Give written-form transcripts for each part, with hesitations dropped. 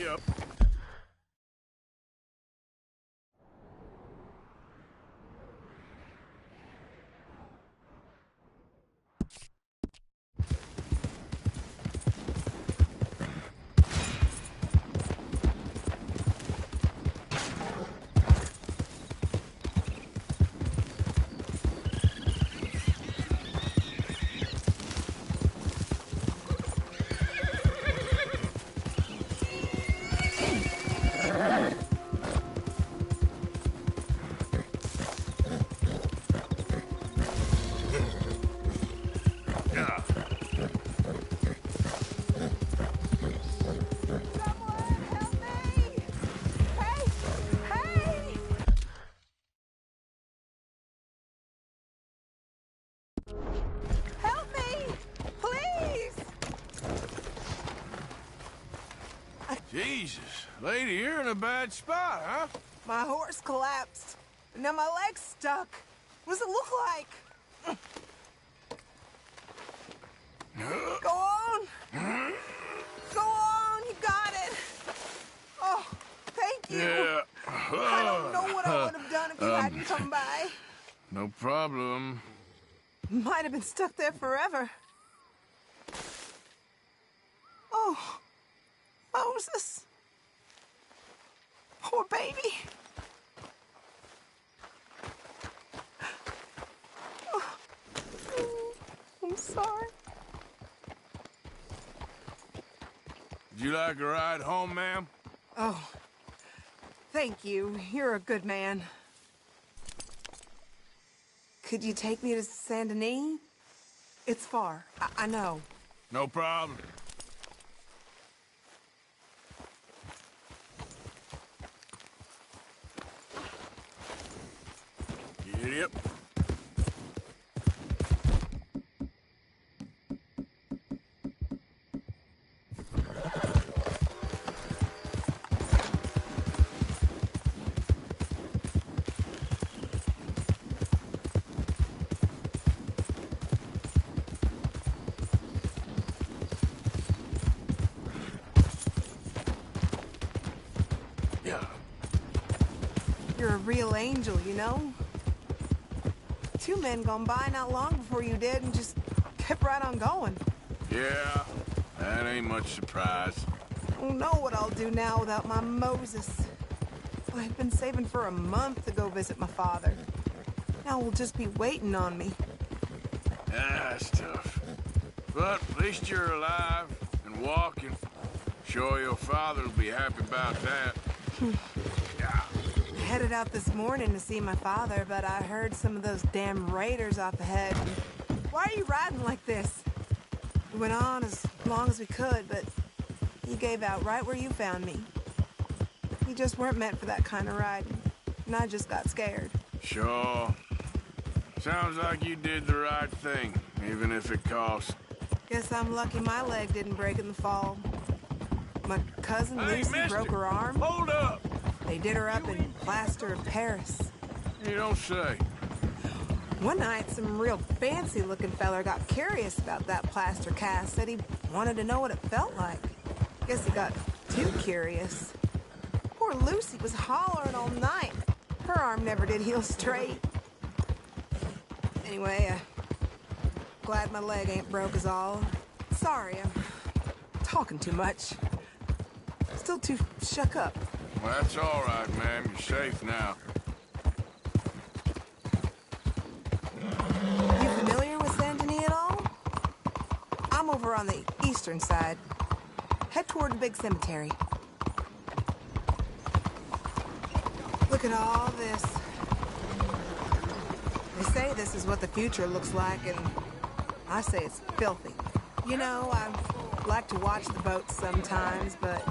Yep. Jesus, lady, you're in a bad spot, huh? My horse collapsed. Now my leg's stuck. What does it look like? Go on. Go on, you got it. Oh, thank you. Yeah. I don't know what I would have done if you hadn't come by. No problem. Might have been stuck there forever. Oh, Moses. Poor baby. Oh, I'm sorry. Would you like a ride home, ma'am? Oh, thank you. You're a good man. Could you take me to Saint Denis? It's far, I know. No problem. Yep. Yeah. You're a real angel, you know? 2 men gone by not long before you did and just kept right on going. Yeah, that ain't much surprise. I don't know what I'll do now without my Moses. I've been saving for a month to go visit my father. Now he'll just be waiting on me. That's tough. But at least you're alive and walking. Sure your father will be happy about that. Yeah. I headed out this morning to see my father, but I heard some of those damn raiders up ahead. Why are you riding like this? We went on as long as we could, but he gave out right where you found me. You just weren't meant for that kind of riding, and I just got scared. Sure. Sounds like you did the right thing, even if it cost. Guess I'm lucky my leg didn't break in the fall. My cousin Lucy broke her arm. Hold up! They did her up in plaster of Paris. You don't say. One night, some real fancy-looking feller got curious about that plaster cast. Said he wanted to know what it felt like. Guess he got too curious. Poor Lucy was hollering all night. Her arm never did heal straight. Anyway, glad my leg ain't broke is all. Sorry, I'm talking too much. Still too shook up. Well, that's all right, ma'am. You're safe now. You familiar with Saint Denis at all? I'm over on the eastern side. Head toward the big cemetery. Look at all this. They say this is what the future looks like, and I say it's filthy. You know, I like to watch the boats sometimes, but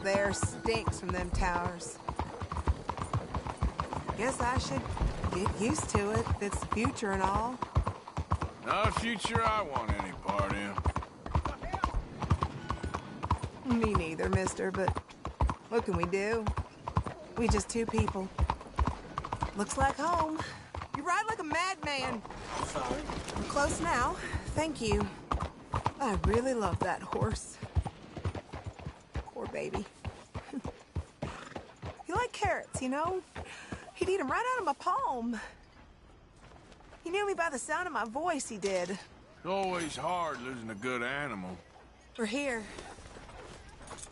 the air stinks from them towers. Guess I should get used to it if it's the future and all. Not a future I want any part in. Me neither, mister, but what can we do? We just 2 people. Looks like home. You ride like a madman. Sorry. I'm close now. Thank you. I really love that horse. Poor baby. like carrots, you know? He'd eat them right out of my palm. He knew me by the sound of my voice, he did. It's always hard losing a good animal. We're here.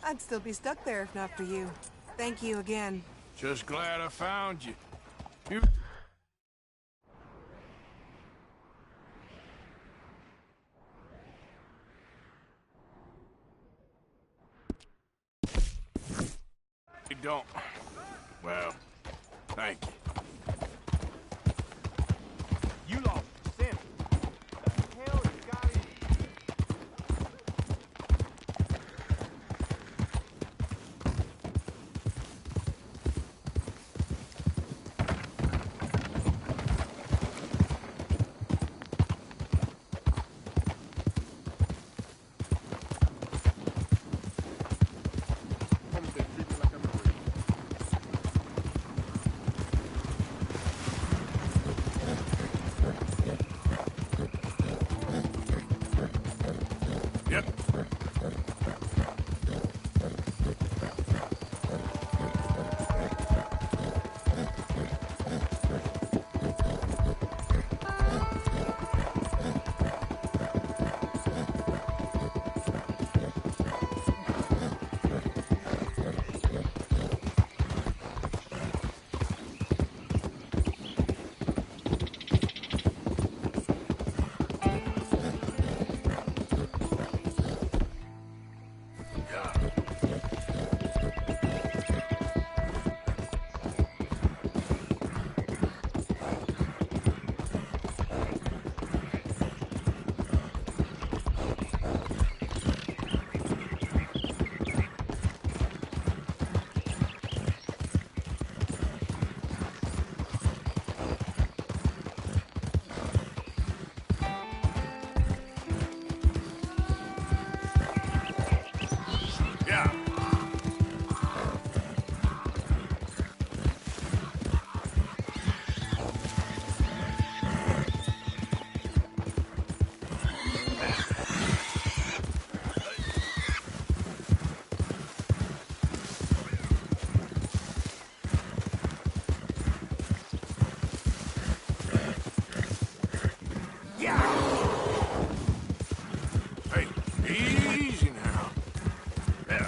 I'd still be stuck there if not for you. Thank you again. Just glad I found you. You don't. Well, thank you. You lost Sam. The hell you got in? Yep. Yeah. Hey, easy now. Yeah.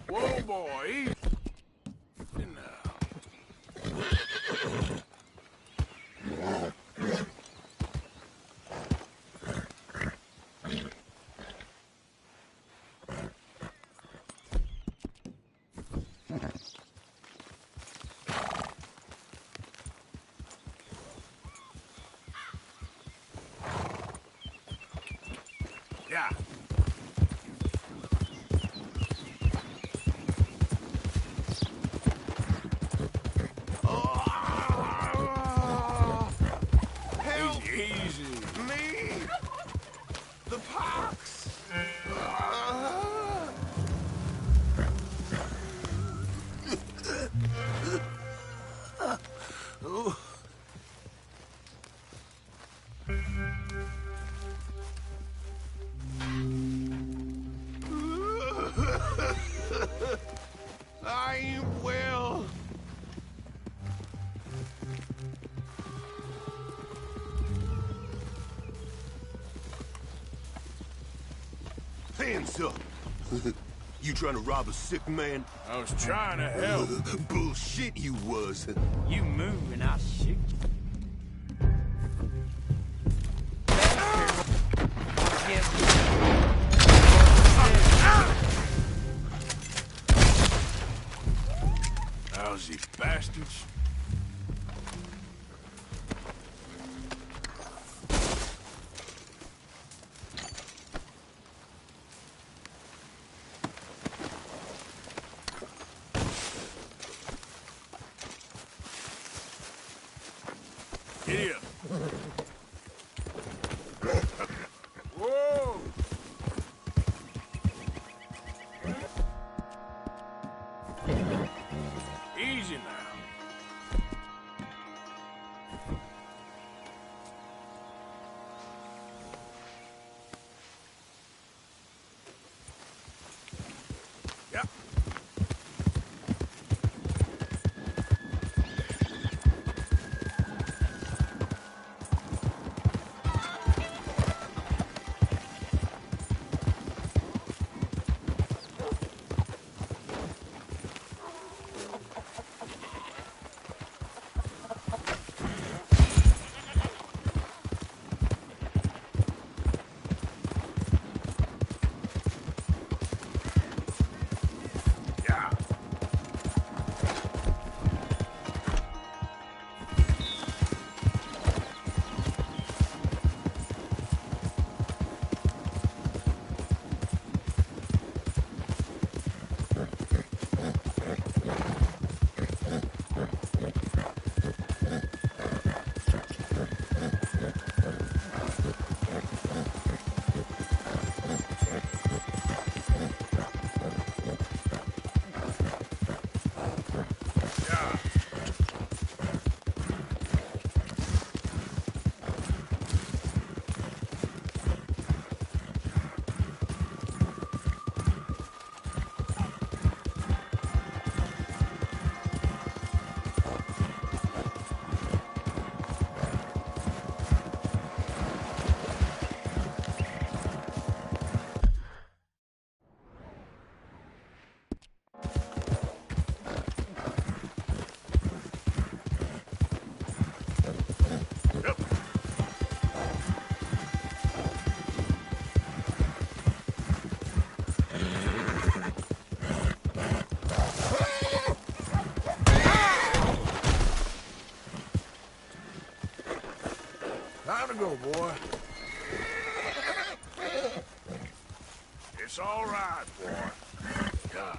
Whoa, boy, easy now. Yeah. Help Easy. me! The pox! I ain't well. Hands up. You trying to rob a sick man? I was trying to help. Bullshit you was. You move and I'll shoot. Lousy bastards. It's all right, boy. Yeah.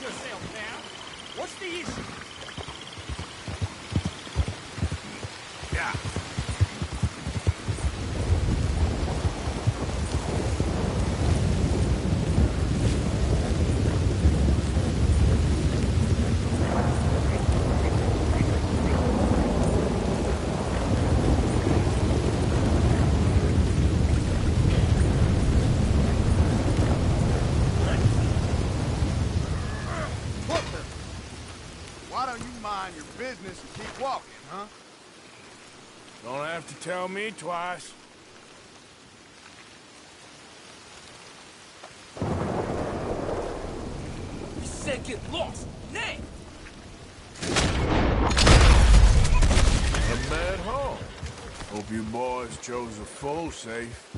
yourself now. What's the issue? Yeah. Why don't you mind your business and keep walking, huh? Don't have to tell me twice. You said get lost. Now! A bad haul. Hope you boys chose a full safe.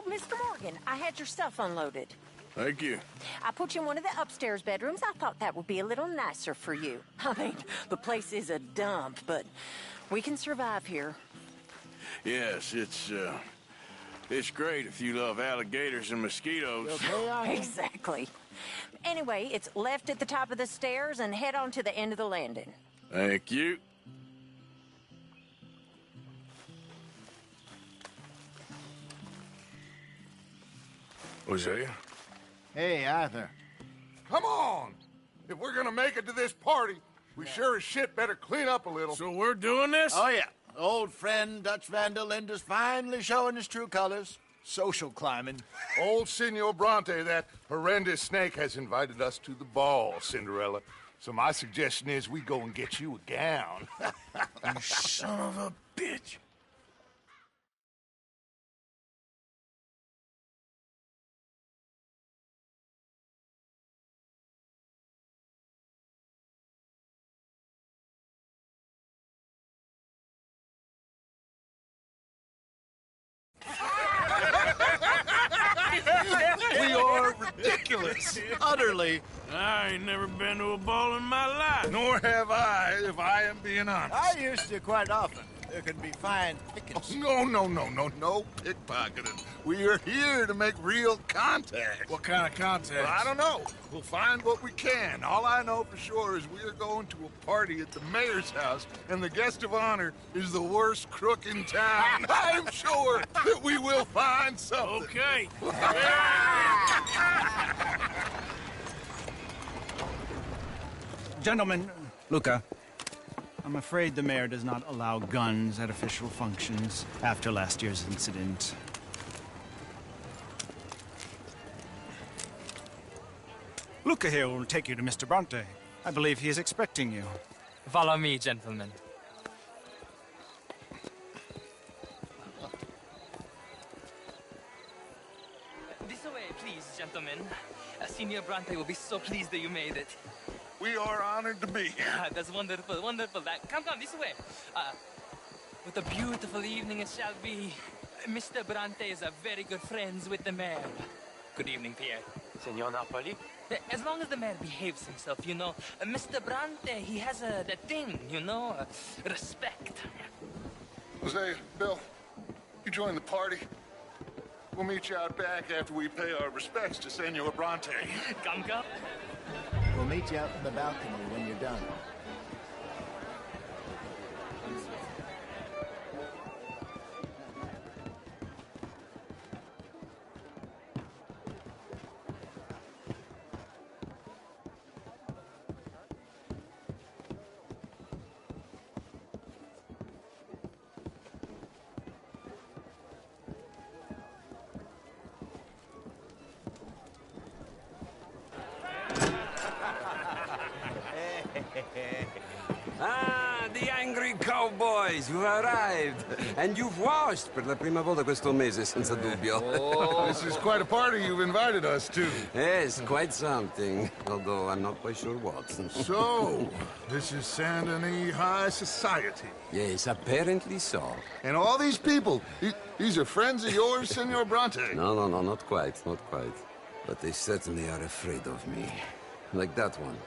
Mr. Morgan, I had your stuff unloaded. Thank you. I put you in one of the upstairs bedrooms. I thought that would be a little nicer for you. I mean, the place is a dump, but we can survive here. Yes, it's great if you love alligators and mosquitoes. Exactly. Anyway, it's left at the top of the stairs and head on to the end of the landing. Thank you. Hosea? Hey, Arthur. Come on! If we're gonna make it to this party, we sure as shit better clean up a little. So we're doing this? Oh, yeah. Old friend Dutch Van der Linde's finally showing his true colors. Social climbing. Old Senor Bronte, that horrendous snake, has invited us to the ball, Cinderella. So my suggestion is we go and get you a gown. You son of a bitch. We are ridiculous. Utterly. I ain't never been to a ball in my life. Nor have I, if I am being honest. I used to quite often. There can be fine pickets. No pickpocketing. We are here to make real contact. What kind of contact? Well, I don't know. We'll find what we can. All I know for sure is we are going to a party at the mayor's house, and the guest of honor is the worst crook in town. I'm sure that we will find something. Okay. Gentlemen, Luca, I'm afraid the mayor does not allow guns at official functions after last year's incident. Luca here will take you to Mr. Bronte. I believe he is expecting you. Follow me, gentlemen. This way, please, gentlemen. Senior Bronte will be so pleased that you made it. We are honored to be here. That's wonderful, wonderful. Come, this way. What a beautiful evening it shall be. Mr. Bronte is a very good friends with the mayor. Good evening, Pierre. Senor Napoli? As long as the mayor behaves himself, you know. Mr. Bronte, he has that thing, you know, respect. Jose, Bill, you join the party. We'll meet you out back after we pay our respects to Senor Bronte. Come. We'll meet you out in the balcony when you're done. Ah, the angry cowboys, you've arrived. And you've washed per la prima volta questo mese, senza dubbio. This is quite a party you've invited us to. Yes, quite something. Although I'm not quite sure what. So, this is Saint Denis High Society. Yes, apparently so. And all these people, these are friends of yours, Senor Bronte? No, not quite. But they certainly are afraid of me. Like that one.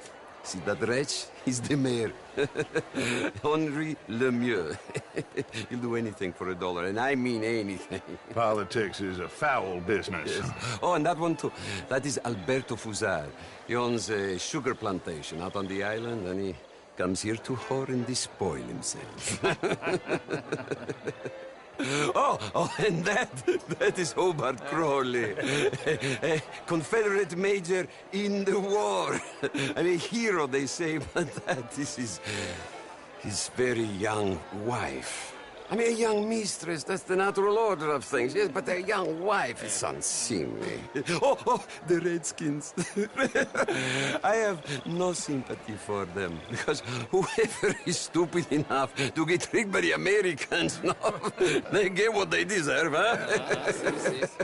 See that wretch? He's the mayor. Henri Lemieux. He'll do anything for $1, and I mean anything. Politics is a foul business. Yes. Oh, and that one too. That is Alberto Fusar. He owns a sugar plantation out on the island, and he comes here to whore and despoil himself. Oh, and that is Hobart Crawley, a Confederate major in the war. I mean, a hero, they say, but that is his very young wife. I mean, a young mistress, that's the natural order of things, yes, but a young wife is unseemly. Oh, the Redskins. I have no sympathy for them, because whoever is stupid enough to get tricked by the Americans, no, they get what they deserve, huh?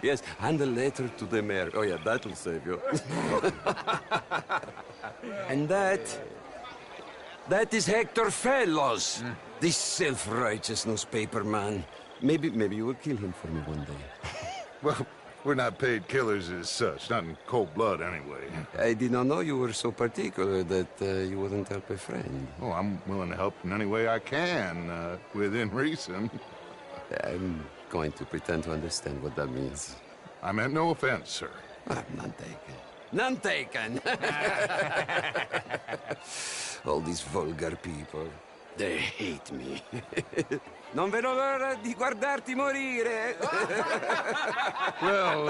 Yes, and a letter to the mayor. Oh, yeah, that'll save you. And that is Hector Fellows. This self-righteous newspaper man. Maybe you will kill him for me one day. Well, we're not paid killers as such, not in cold blood anyway. I did not know you were so particular that you wouldn't help a friend. Oh, I'm willing to help in any way I can, within reason. I'm going to pretend to understand what that means. I meant no offense, sir. None taken. None taken! All these vulgar people. They hate me. Non vedo l'ora di guardarti morire. Well,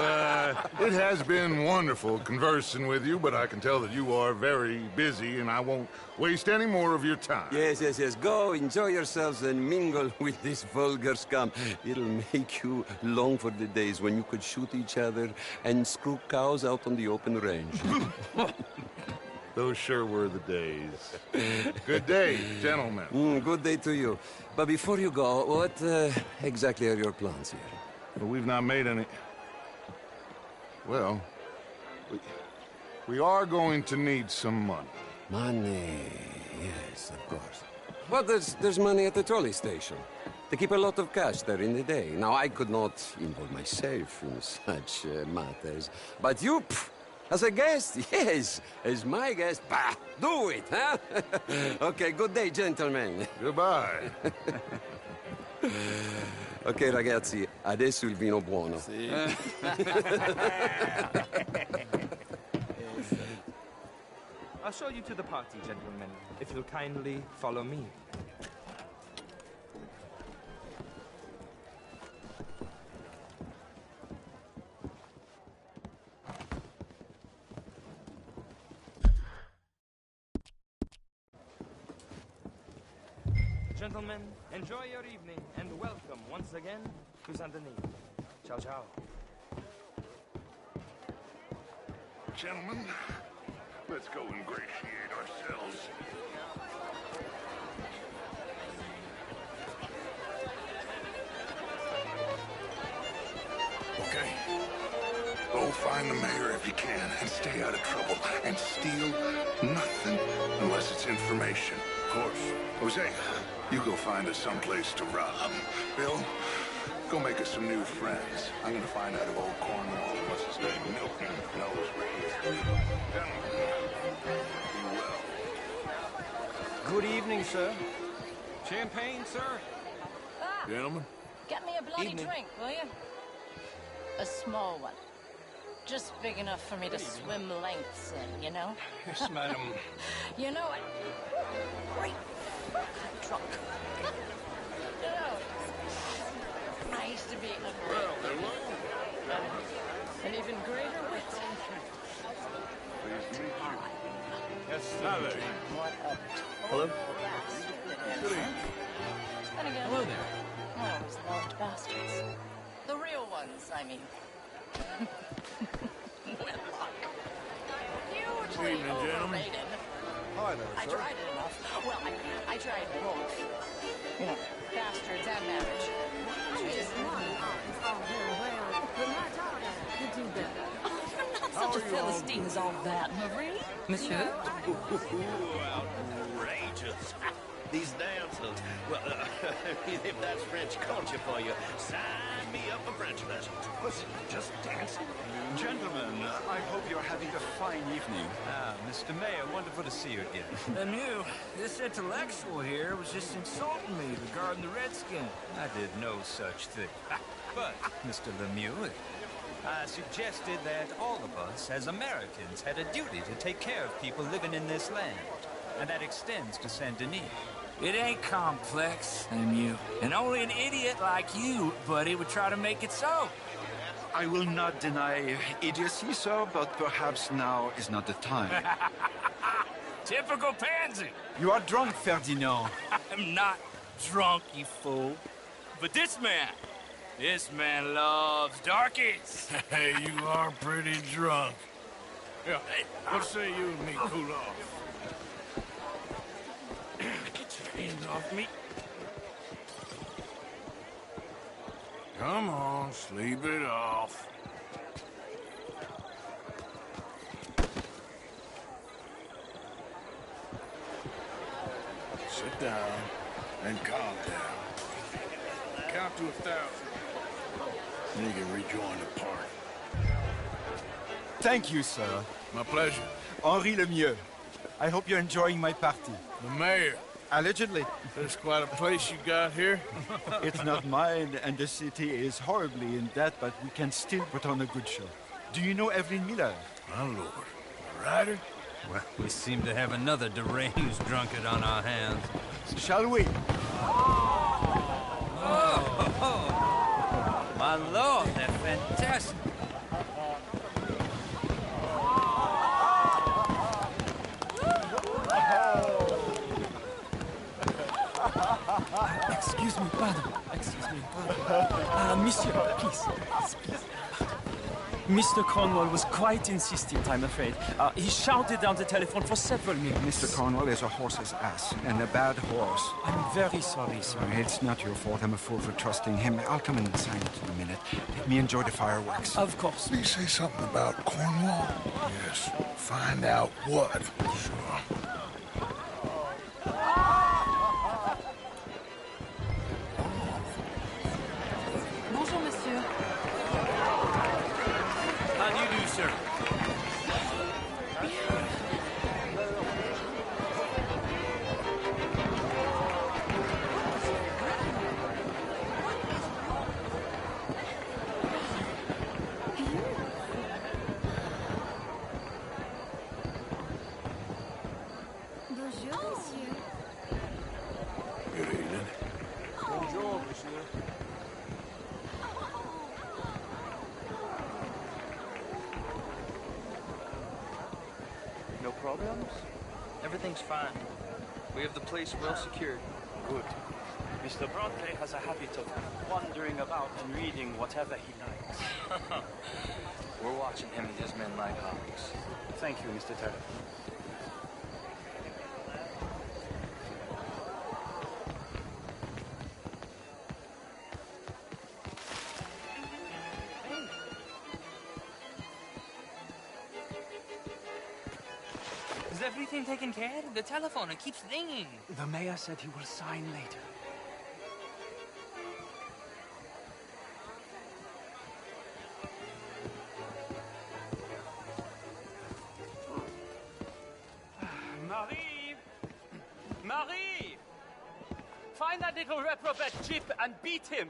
it has been wonderful conversing with you, but I can tell that you are very busy, and I won't waste any more of your time. Yes. Go, enjoy yourselves, and mingle with this vulgar scum. It'll make you long for the days when you could shoot each other and screw cows out on the open range. Those sure were the days. Good day, gentlemen. Good day to you. But before you go, what exactly are your plans here? Well, we've not made any... Well, we are going to need some money. Money, yes, of course. But there's money at the trolley station. They keep a lot of cash there in the day. Now, I could not involve myself in such matters. But you, as a guest, yes, as my guest, bah, do it, huh? Okay, good day, gentlemen. Goodbye. Ok, ragazzi, adesso il vino buono. Sì. I'll show you to the party, gentlemen, if you'll kindly follow me. Gentlemen, enjoy your evening, and welcome once again to Saint Denis. Ciao, ciao. Gentlemen, let's go ingratiate ourselves. Okay. Go find the mayor if you can, and stay out of trouble. And steal nothing unless it's information. Of course. Jose, you go find us someplace to rob. Bill, go make us some new friends. I'm gonna find out if old Cornwall, what's his name, Milton, knows we're here. Gentlemen, be well. Good evening, sir. Champagne, sir? Gentlemen? Get me a bloody Evening. drink, will you? A small one. Just big enough for me to swim lengths in, you know? Yes, madam. You know what? Great fucking drunk. You know, I used to be a great an even greater wit. Pleased to meet you. Yes, Hi there. What a Hello? bastard it is. Good evening. And again, Hello there. I always loved bastards. The real ones, I mean. Wedlock. Hugely Evening, gentlemen. overrated. Hi there, I tried it enough. Well, I tried both. You know, bastards and marriage. I'm not such a Philistine as all that, Marie. Monsieur? Outrageous. These dancers. Well, if that's French culture for you, sign me up for French lessons. Was it just dancing? Gentlemen, I hope you're having a fine evening. Ah, Mr. Mayor, wonderful to see you again. Lemieux, this intellectual here was just insulting me regarding the Redskin. I did no such thing. But, Mr. Lemieux, I suggested that all of us, as Americans, had a duty to take care of people living in this land. And that extends to Saint Denis. It ain't complex, Lemieux. And only an idiot like you, buddy, would try to make it so. I will not deny idiocy, sir, but perhaps now is not the time. Typical pansy. You are drunk, Ferdinand. I'm not drunk, you fool. But this man loves darkies. Hey, you are pretty drunk. Yeah, what say you and me cool off? Get your hands off me. Come on, sleep it off. Sit down and calm down. Count to 1,000. Then you can rejoin the party. Thank you, sir. My pleasure. Henri Lemieux. I hope you're enjoying my party. The mayor. Allegedly. There's quite a place you got here. It's not mine, and the city is horribly in debt, but we can still put on a good show. Do you know Evelyn Miller? My lord. A rider? Well, we seem to have another deranged drunkard on our hands. Shall we? My lord, they're fantastic. Excuse me, pardon. Monsieur, please. Mr. Cornwall was quite insistent, I'm afraid. He shouted down the telephone for several minutes. Mr. Cornwall is a horse's ass, and a bad horse. I'm very sorry, sir. It's not your fault. I'm a fool for trusting him. I'll come in silent in a minute. Let me enjoy the fireworks. Of course. Did he say something about Cornwall? Yes. Find out what. Sure. Bonjour, monsieur. How do you do, sir? Bonjour, monsieur. Good evening. Bonjour, monsieur. No problems? Everything's fine. We have the place well secured. Good. Mr. Bronte has a habit of wandering about and reading whatever he likes. We're watching him and his men like hawks. Thank you, Mr. Turner. Is everything taken care of? The telephone, it keeps ringing. The mayor said he will sign later. Marie! Marie! Find that little reprobate Chip and beat him.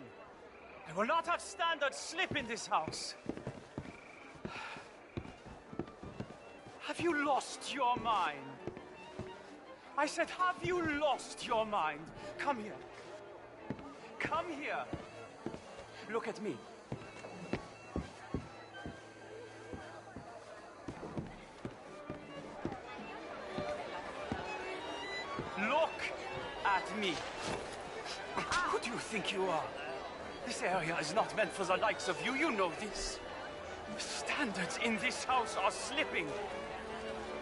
I will not have standard slip in this house. Have you lost your mind? I said, have you lost your mind? Come here. Come here. Look at me. Look at me. Who do you think you are? This area is not meant for the likes of you. You know this. The standards in this house are slipping.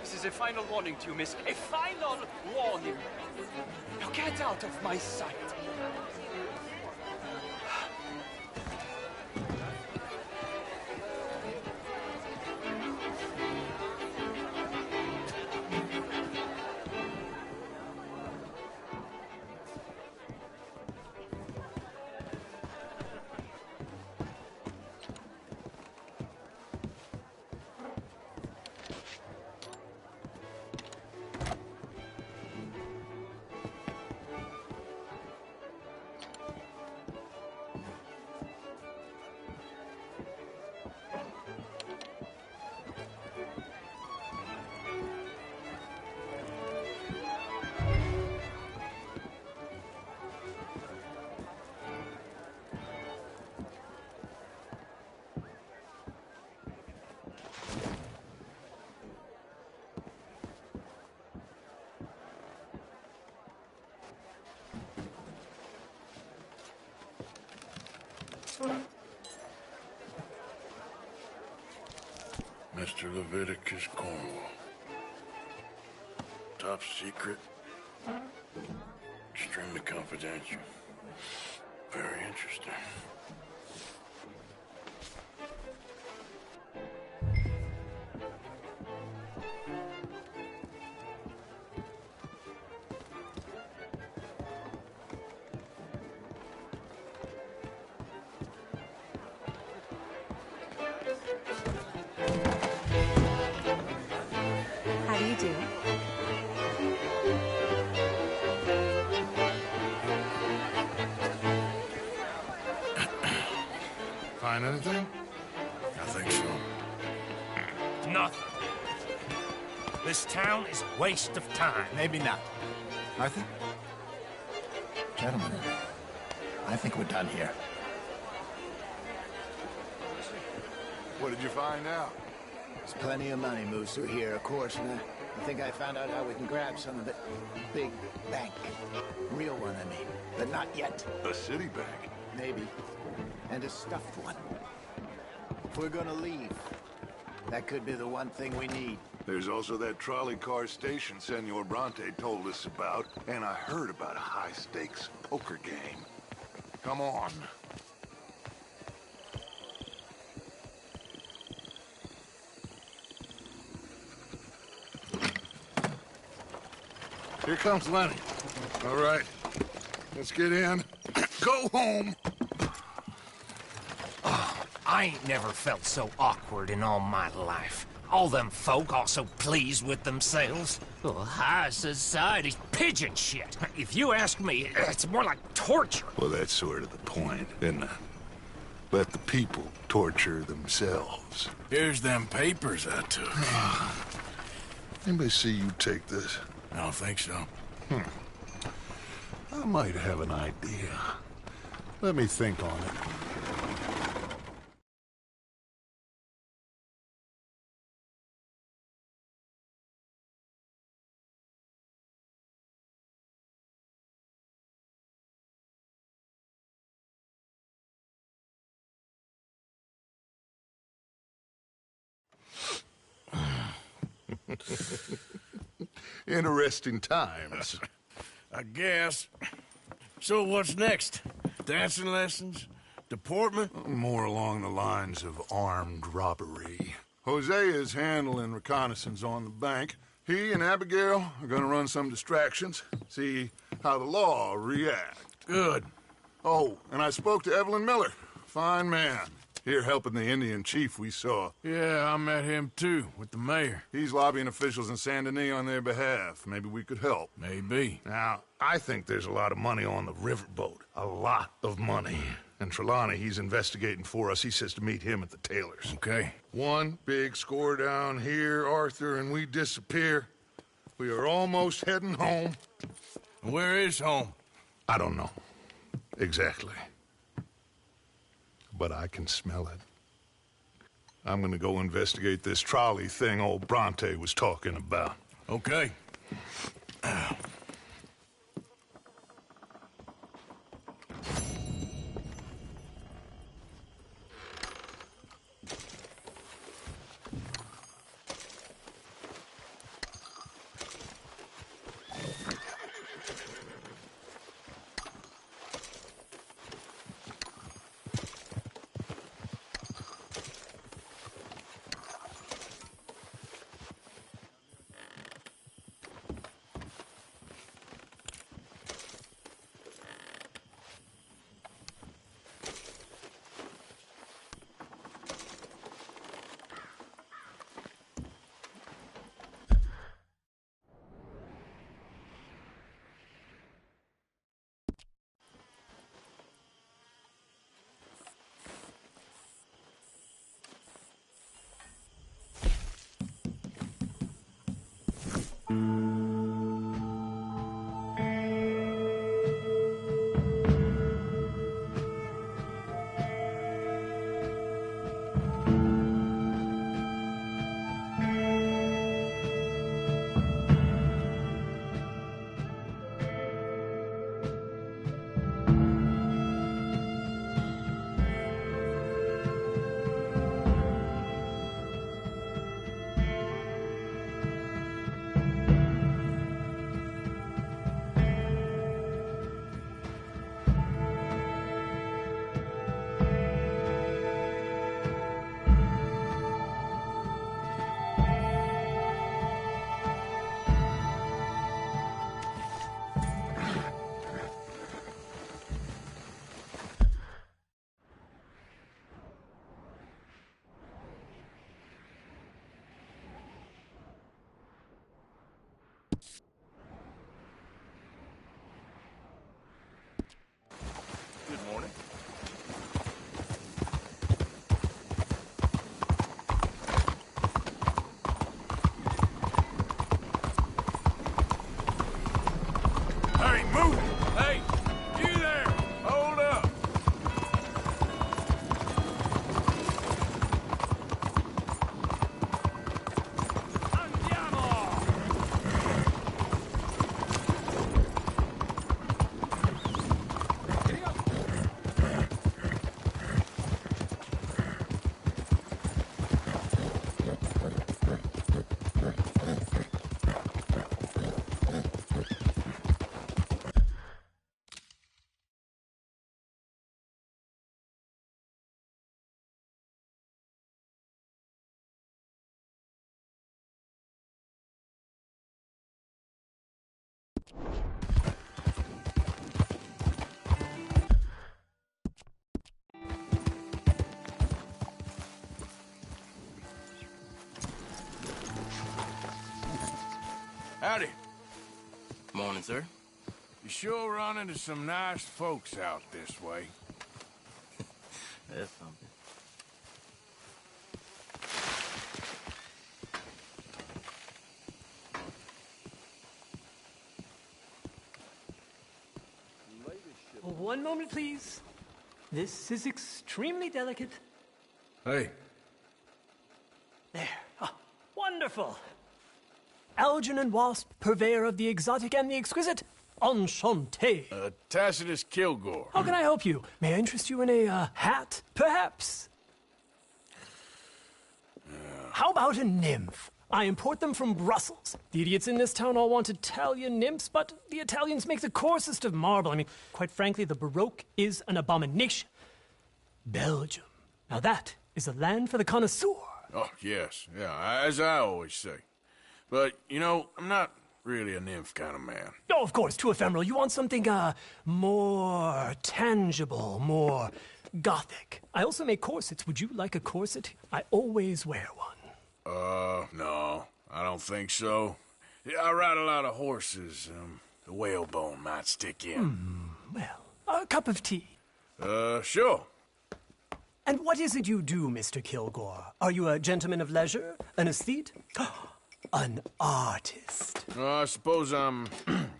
This is a final warning to you, miss. A final warning. Now get out of my sight. Mr. Leviticus Cornwall. Top secret. Extremely confidential. Very interesting. How do you do? Find anything? I think so. Nothing. This town is a waste of time. Maybe not. Arthur? Gentlemen, I think we're done here. What did you find out? There's plenty of money moves through here, of course, and I think I found out how we can grab some of it. Big bank. Real one, I mean. But not yet. A city bank? Maybe. And a stuffed one. If we're gonna leave, that could be the one thing we need. There's also that trolley car station Senor Bronte told us about, and I heard about a high-stakes poker game. Come on. Here comes Lenny. All right, let's get in. Go home. Oh, I ain't never felt so awkward in all my life. All them folk all so pleased with themselves. Oh, high society's pigeon shit. If you ask me, it's more like torture. Well, that's sort of the point, isn't it? Let the people torture themselves. Here's them papers I took. Anybody see you take this? I don't think so. I might have an idea. Let me think on it. Interesting times. I guess. So what's next? Dancing lessons? Deportment? More along the lines of armed robbery. Jose is handling reconnaissance on the bank. He and Abigail are gonna run some distractions, see how the law reacts. Good. Oh, and I spoke to Evelyn Miller. Fine man. Here helping the Indian chief we saw. Yeah, I met him too, with the mayor. He's lobbying officials in Saint Denis on their behalf. Maybe we could help. Maybe. Now, I think there's a lot of money on the riverboat. A lot of money. And Trelawney, he's investigating for us. He says to meet him at the Taylor's. Okay. One big score down here, Arthur, and we disappear. We are almost heading home. Where is home? I don't know. Exactly. But I can smell it. I'm gonna go investigate this trolley thing old Bronte was talking about. Okay. Good morning. Hey, move it! Hey, you there! Hold up! Morning, sir. You sure run into some nice folks out this way. That's something. One moment, please. This is extremely delicate. Hey. There. Ah, wonderful. Algernon Wasp, purveyor of the exotic and the exquisite. Enchanté. Tacitus Kilgore. How can I help you? May I interest you in a hat, perhaps? How about a nymph? I import them from Brussels. The idiots in this town all want Italian nymphs, but the Italians make the coarsest of marble. I mean, quite frankly, the Baroque is an abomination. Belgium. Now that is a land for the connoisseur. Oh, yes. Yeah, as I always say. But, you know, I'm not really a nymph kind of man. Oh, of course, too ephemeral. You want something, more tangible, more gothic. I also make corsets. Would you like a corset? I always wear one. No, I don't think so. Yeah, I ride a lot of horses. The whalebone might stick in. Well, a cup of tea. Sure. And what is it you do, Mr. Kilgore? Are you a gentleman of leisure? An aesthete? An artist? I suppose I'm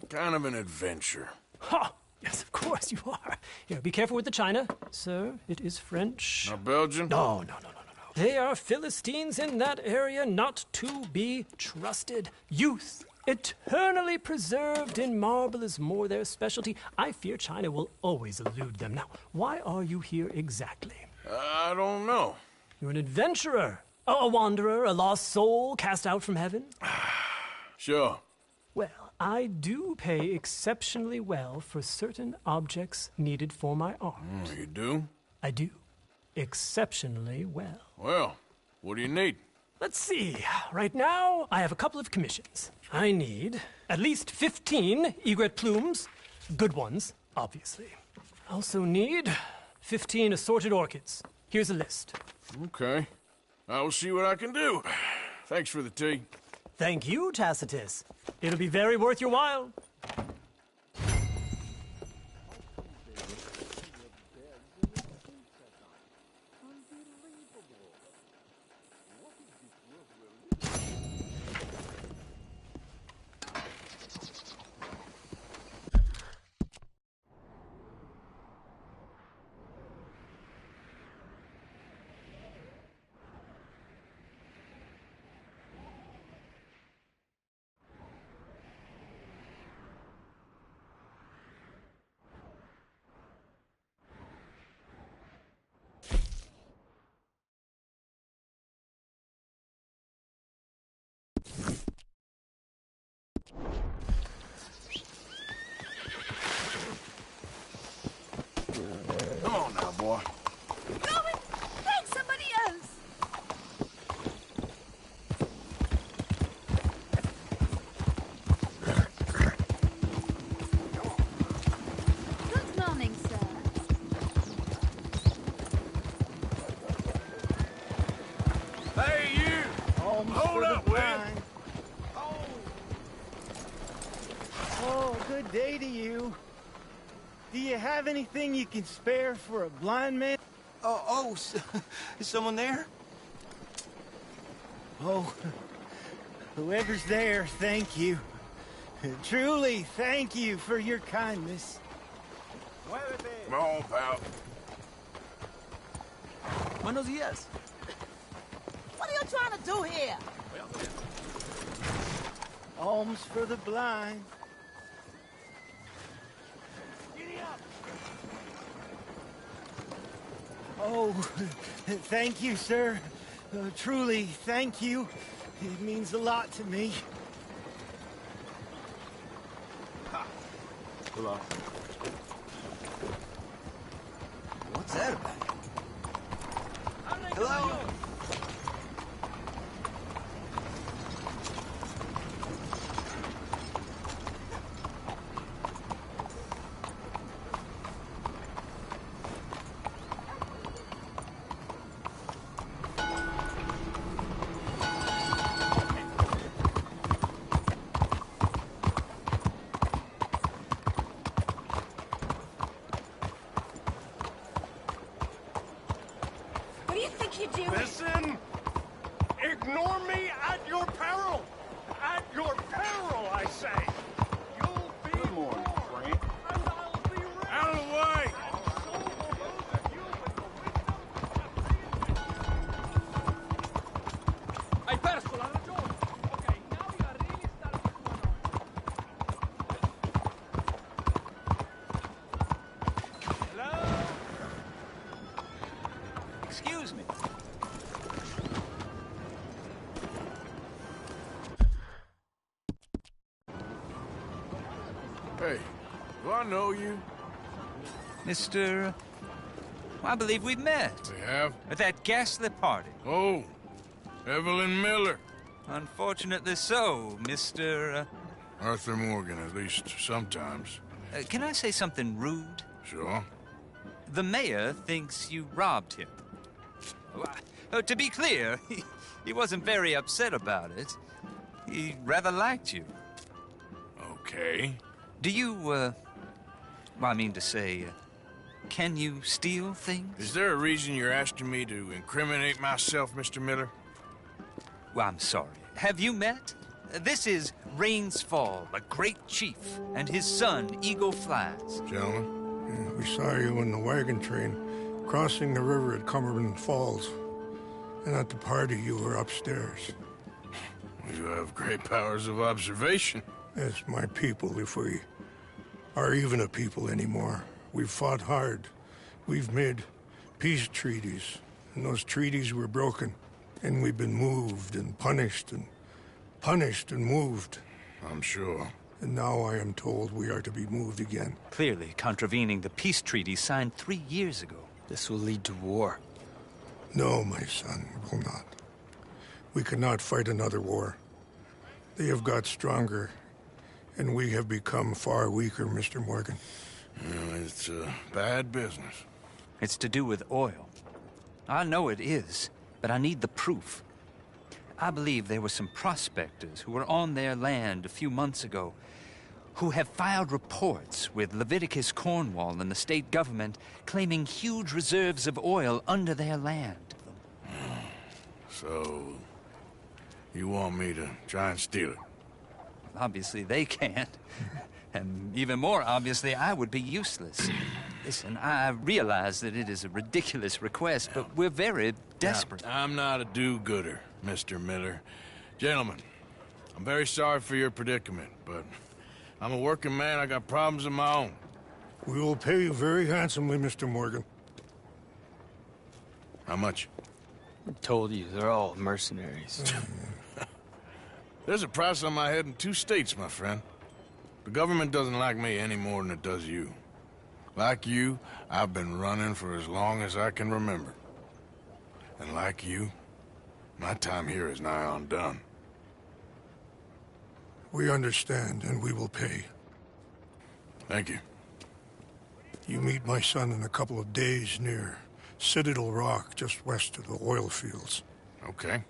kind of an adventurer. Ha! Yes, of course you are. Here, be careful with the china. Sir, it is French. Not Belgian? No. They are Philistines in that area, not to be trusted. Youth, eternally preserved in marble, is more their specialty. I fear China will always elude them. Now, why are you here exactly? I don't know. You're an adventurer, a wanderer, a lost soul cast out from heaven? Sure. Well, I do pay exceptionally well for certain objects needed for my art. You do? I do. Exceptionally well. Well, what do you need? Let's see. Right now, I have a couple of commissions. I need at least 15 egret plumes. Good ones, obviously. I also need 15 assorted orchids. Here's a list. Okay. I will see what I can do. Thanks for the tea. Thank you, Tacitus. It'll be very worth your while. Come on now, boy. Go and find somebody else. Good morning, sir. Hey, you! Hold up, will you? Oh, good day to you. Do you have anything you can spare for a blind man? Is someone there? Oh, whoever's there, thank you. Truly, thank you for your kindness. Come on, pal. Buenos dias. What are you trying to do here? Alms for the blind. Oh, thank you, sir. Truly, thank you. It means a lot to me. Hello. What's that about? Hello? need you. Listen! Ignore me at your peril! At your peril, I say! You'll be Good morning, Frank. And I'll be ready. Out of the way! Hai perso la ragione! Ok, now we are really starting to come on. Hello? Excuse me. Hey, do I know you? Mr. I believe we've met. We have? At that ghastly party. Oh, Evelyn Miller. Unfortunately so, Mr. Arthur Morgan, at least sometimes. Can I say something rude? Sure. The mayor thinks you robbed him. To be clear, he wasn't very upset about it. He rather liked you. Okay. Do you, well, I mean to say, can you steal things? Is there a reason you're asking me to incriminate myself, Mr. Miller? Well, I'm sorry. Have you met? This is Rains Fall, a great chief, and his son, Eagle Flies. Gentlemen? Yeah, we saw you in the wagon train crossing the river at Cumberland Falls. And at the party, you were upstairs. You have great powers of observation. Yes, my people, if we are even a people anymore. We've fought hard. We've made peace treaties, and those treaties were broken. And we've been moved and punished and moved. I'm sure. And now I am told we are to be moved again. Clearly contravening the peace treaty signed 3 years ago. This will lead to war. No, my son, it will not. We cannot fight another war. They have got stronger, and we have become far weaker, Mr. Morgan. It's a bad business. It's to do with oil. I know it is, but I need the proof. I believe there were some prospectors who were on their land a few months ago who have filed reports with Leviticus Cornwall and the state government claiming huge reserves of oil under their land. So, you want me to try and steal it? Obviously they can't. And even more obviously, I would be useless. Listen, I realize that it is a ridiculous request, but we're very desperate. Now, I'm not a do-gooder, Mr. Miller. Gentlemen, I'm very sorry for your predicament, but I'm a working man. I got problems of my own. We will pay you very handsomely, Mr. Morgan. How much? I told you, they're all mercenaries. There's a price on my head in 2 states, my friend. The government doesn't like me any more than it does you. Like you, I've been running for as long as I can remember. And like you, my time here is nigh on done. We understand, and we will pay. Thank you. You meet my son in a couple of days near Citadel Rock, just west of the oil fields. Okay.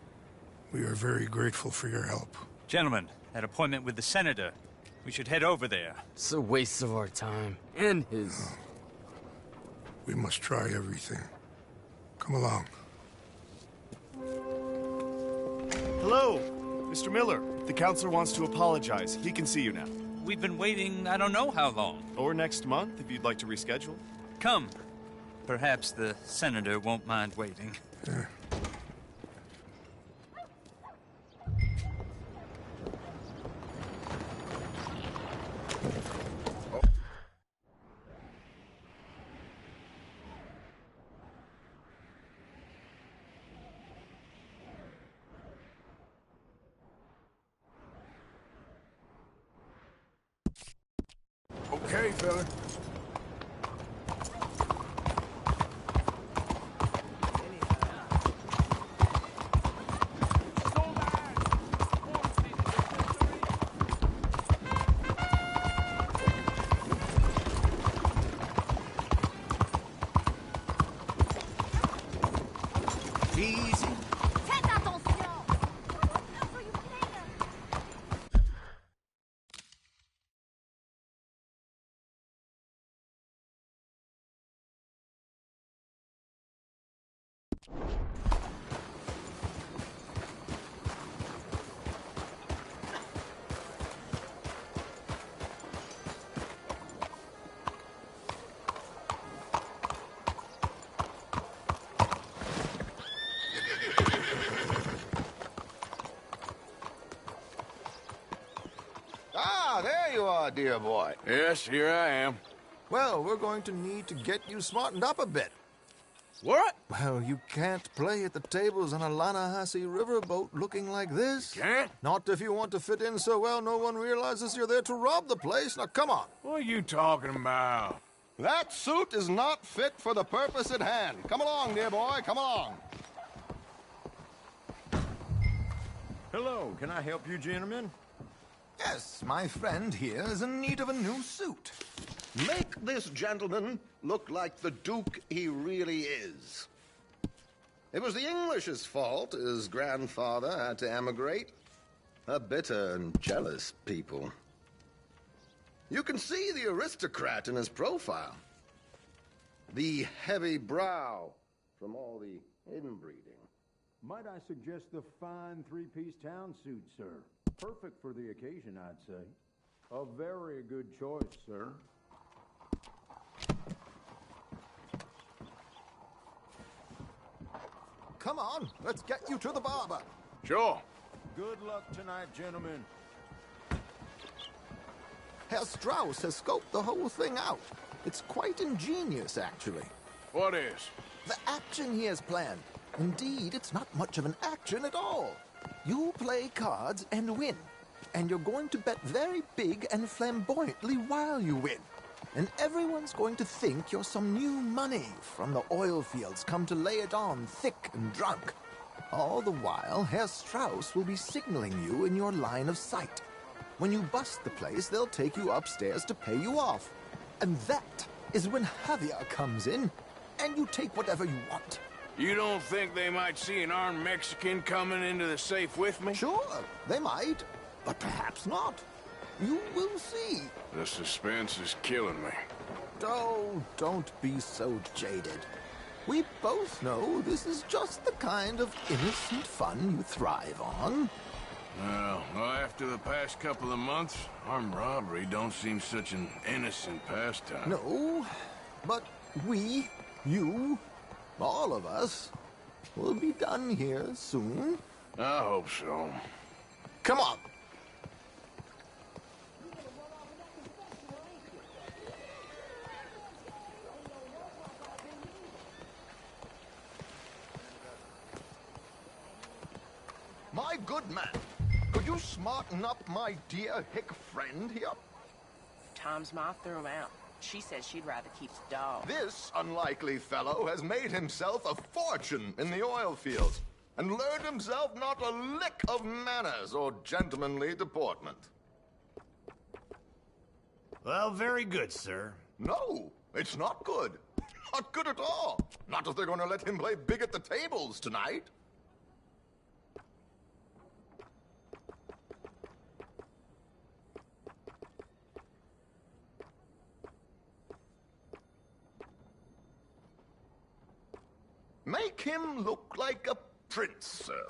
We are very grateful for your help. Gentlemen, that appointment with the senator. We should head over there. It's a waste of our time. And his. We must try everything. Come along. Hello, Mr. Miller. The counselor wants to apologize. He can see you now. We've been waiting I don't know how long. Or next month, if you'd like to reschedule. Come. Perhaps the senator won't mind waiting. Yeah. Okay, fella. Easy. Faites attention! my dear boy? Yes, here I am. Well, we're going to need to get you smartened up a bit. What? Well, you can't play at the tables on a Lannahechee riverboat looking like this. You can't? Not if you want to fit in so well no one realizes you're there to rob the place. Now, come on. What are you talking about? That suit is not fit for the purpose at hand. Come along, dear boy, come along. Hello, can I help you, gentlemen? Yes, my friend here is in need of a new suit. Make this gentleman look like the Duke he really is. It was the English's fault his grandfather had to emigrate. A bitter and jealous people. You can see the aristocrat in his profile. The heavy brow from all the inbreeding. Might I suggest the fine three-piece town suit, sir? Perfect for the occasion, I'd say. A very good choice, sir. Come on, let's get you to the barber. Sure. Good luck tonight, gentlemen. Herr Strauss has scoped the whole thing out. It's quite ingenious, actually. What is? The action he has planned. Indeed, it's not much of an action at all. You play cards and win. And you're going to bet very big and flamboyantly while you win. And everyone's going to think you're some new money from the oil fields come to lay it on thick and drunk. All the while, Herr Strauss will be signaling you in your line of sight. When you bust the place, they'll take you upstairs to pay you off. And that is when Javier comes in, and you take whatever you want. You don't think they might see an armed Mexican coming into the safe with me? Sure, they might, but perhaps not. You will see. The suspense is killing me. Oh, don't be so jaded. We both know this is just the kind of innocent fun you thrive on. Well, after the past couple of months, armed robbery don't seem such an innocent pastime. No, but we, you, all of us, will be done here soon. I hope so. Come on. My good man, could you smarten up my dear hick friend here? Tom's ma threw him out. She says she'd rather keep the dog. This unlikely fellow has made himself a fortune in the oil fields and learned himself not a lick of manners or gentlemanly deportment. Well, very good, sir. No, it's not good. Not good at all. Not if they're going to let him play big at the tables tonight. Make him look like a prince, sir.